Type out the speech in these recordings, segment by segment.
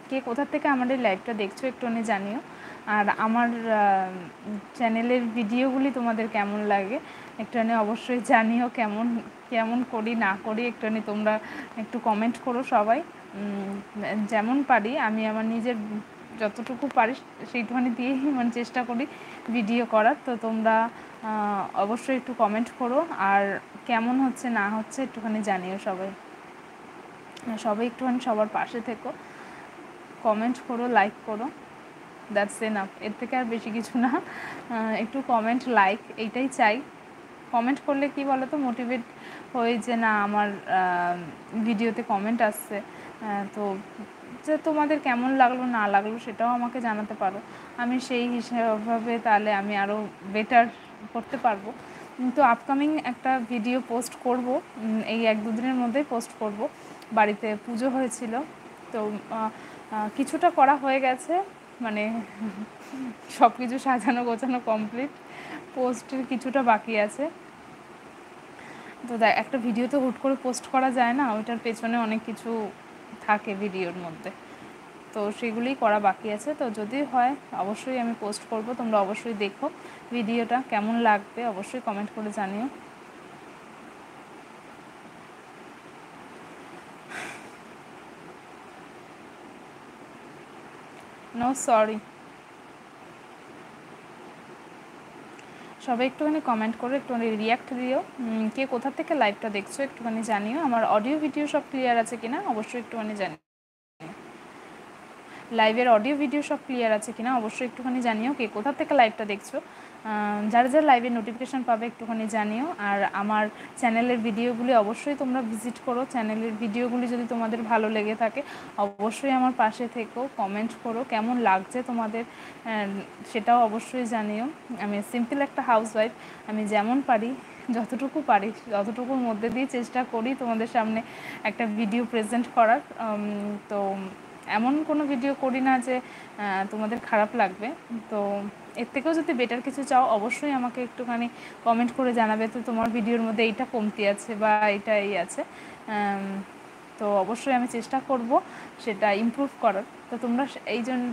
কে কোথা থেকে আমাদের লাইভটা দেখছো একটুখানি জানিও। আর আমার চ্যানেলের ভিডিওগুলি তোমাদের কেমন লাগে একটুখানি অবশ্যই জানিও। কেমন কেমন করি না করি একটুখানি তোমরা একটু কমেন্ট করো সবাই। যেমন পারি আমি আমার নিজের যতটুকু পারি সেইটুখানি দিয়েই মানে চেষ্টা করি ভিডিও করার। তো তোমরা অবশ্যই একটু কমেন্ট করো, আর কেমন হচ্ছে না হচ্ছে একটুখানি জানিও সবাই। সবাই একটুখানি সবার পাশে থেকো, কমেন্ট করো, লাইক করো, দ্যাটস এনাফ। এর থেকে আর বেশি কিছু না। একটু কমেন্ট লাইক এইটাই চাই। কমেন্ট করলে কি বলো তো মোটিভেট হয়ে যে না আমার ভিডিওতে কমেন্ট আসছে। তো যে তোমাদের কেমন লাগলো না লাগলো সেটাও আমাকে জানাতে পারো। আমি সেই হিসাবে তাহলে আমি আরও বেটার করতে পারবো। তো আপকামিং একটা ভিডিও পোস্ট করব, এই 1-2 দিনের মধ্যেই পোস্ট করব। বাড়িতে পুজো হয়েছিল, তো কিছুটা করা হয়ে গেছে, মানে সব কিছু সাজানো গোছানো কমপ্লিট, পোস্টের কিছুটা বাকি আছে। তো একটা ভিডিও তো হুট করে পোস্ট করা যায় না, ওইটার পেছনে অনেক কিছু থাকে ভিডিওর মধ্যে, তো সেগুলোই করা বাকি আছে। তো যদি হয় অবশ্যই আমি পোস্ট করব, তোমরা অবশ্যই দেখো ভিডিওটা, কেমন লাগবে অবশ্যই কমেন্ট করে জানিও। No sorry. সবাই একটুখানি কমেন্ট করে একটুখানি রিয়াক্ট দিও। কে কোথা থেকে লাইভটা দেখছো একটুখানি জানিও। আমার অডিও ভিডিও সব ক্লিয়ার আছে কিনা অবশ্যই একটুখানি জানিও। লাইভের অডিও ভিডিও সব ক্লিয়ার আছে কিনা অবশ্যই একটুখানি জানিও। কে কোথা থেকে লাইভটা দেখছো, যারা যারা লাইভের নোটিফিকেশান পাবে একটুখানি জানিও। আর আমার চ্যানেলের ভিডিওগুলি অবশ্যই তোমরা ভিজিট করো। চ্যানেলের ভিডিওগুলি যদি তোমাদের ভালো লেগে থাকে অবশ্যই আমার পাশে থেকো, কমেন্ট করো কেমন লাগছে তোমাদের, সেটাও অবশ্যই জানিও। আমি সিম্পল একটা হাউসওয়াইফ, আমি যেমন পারি যতটুকু পারি ততটুকুর মধ্যে দিয়ে চেষ্টা করি তোমাদের সামনে একটা ভিডিও প্রেজেন্ট করার। তো এমন কোনো ভিডিও করি না যে তোমাদের খারাপ লাগবে। তো এর থেকেও যদি বেটার কিছু চাও অবশ্যই আমাকে একটুখানি কমেন্ট করে জানাবে, তো তোমার ভিডিওর মধ্যে এইটা কমতি আছে বা এইটা এই আছে। তো অবশ্যই আমি চেষ্টা করব সেটা ইমপ্রুভ করার। তো তোমরা এই জন্য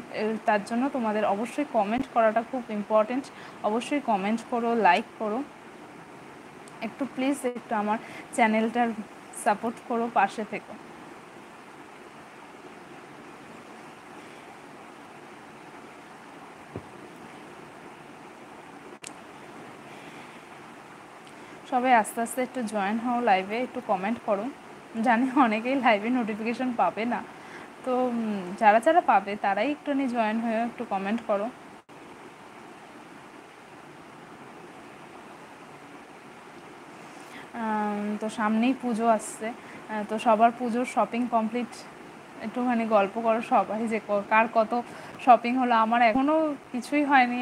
তার জন্য তোমাদের অবশ্যই কমেন্ট করাটা খুব ইম্পর্টেন্ট। অবশ্যই কমেন্ট করো, লাইক করো, একটু প্লিজ একটু আমার চ্যানেলটার সাপোর্ট করো, পাশে থেকো। সবাই আস্তে আস্তে একটু জয়েন হও লাইভে, একটু কমেন্ট করো। জানি অনেকেই লাইভে নোটিফিকেশান পাবে না, তো যারা যারা পাবে তারাই একটুখানি জয়েন হয়ে একটু কমেন্ট করো। তো সামনেই পুজো আসছে, তো সবার পুজোর শপিং কমপ্লিট। একটুখানি গল্প করো সবাই যে কার কত শপিং হলো। আমার এখনও কিছুই হয়নি,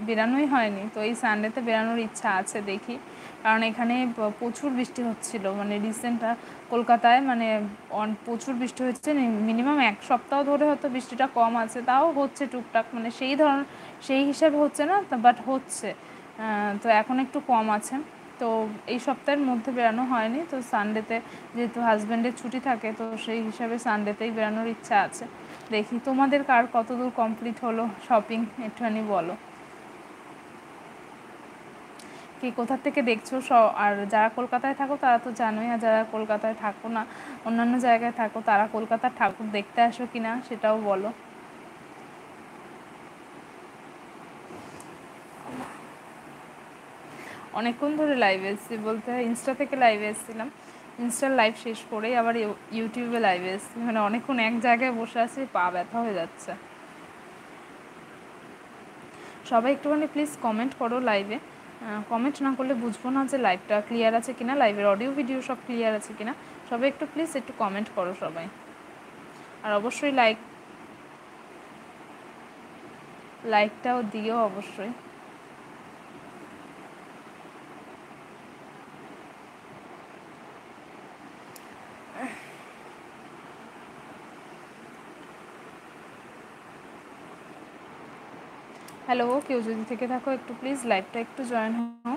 বেরানোই হয়নি। তো এই সানডেতে বেরানোর ইচ্ছা আছে, দেখি। কারণ এখানে প্রচুর বৃষ্টি হচ্ছিল, মানে রিসেন্ট কলকাতায় মানে প্রচুর বৃষ্টি হচ্ছে। মিনিমাম 1 সপ্তাহ ধরে হয়তো বৃষ্টিটা কম আছে, তাও হচ্ছে টুকটাক, মানে সেই হিসাবে হচ্ছে না, বাট হচ্ছে। তো এখন একটু কম আছে। তো এই সপ্তাহের মধ্যে বেরানো হয়নি, তো সানডেতে যেহেতু হাজব্যান্ডের ছুটি থাকে তো সেই হিসাবে সানডেতেই বেরানোর ইচ্ছা আছে। দেখি তোমাদের কার কতদূর কমপ্লিট হলো শপিং একটুখানি বলো। কি কোথা থেকে দেখছো আর যারা কলকাতায় থাকো তারা তো জানোই, আর যারা কলকাতায় থাকো না অন্যান্য জায়গায় থাকো তারা কলকাতার ঠাকুর দেখতে আসো কি না সেটাও বলো। অনেকক্ষণ ধরে লাইভে এসেছি, বলতে ইনস্টা থেকে লাইভে এসেছিলাম, ইনস্টার লাইভ শেষ করেই আবার ইউটিউবে লাইভে এসেছি। মানে অনেকক্ষণ এক জায়গায় বসে আছি, পা ব্যথা হয়ে যাচ্ছে। সবাই একটুখানি প্লিজ কমেন্ট করো লাইভে। কমেন্ট না করলে বুঝবো না যে লাইভটা ক্লিয়ার আছে কিনা, লাইভের অডিও ভিডিও সব ক্লিয়ার আছে কিনা। সবাই একটু প্লিজ একটু কমেন্ট করো সবাই। আর অবশ্যই লাইকটাও দিও অবশ্যই। হ্যালো, কেউ যদি থেকে থাকো একটু প্লিজ লাইভটা একটু জয়েন হও।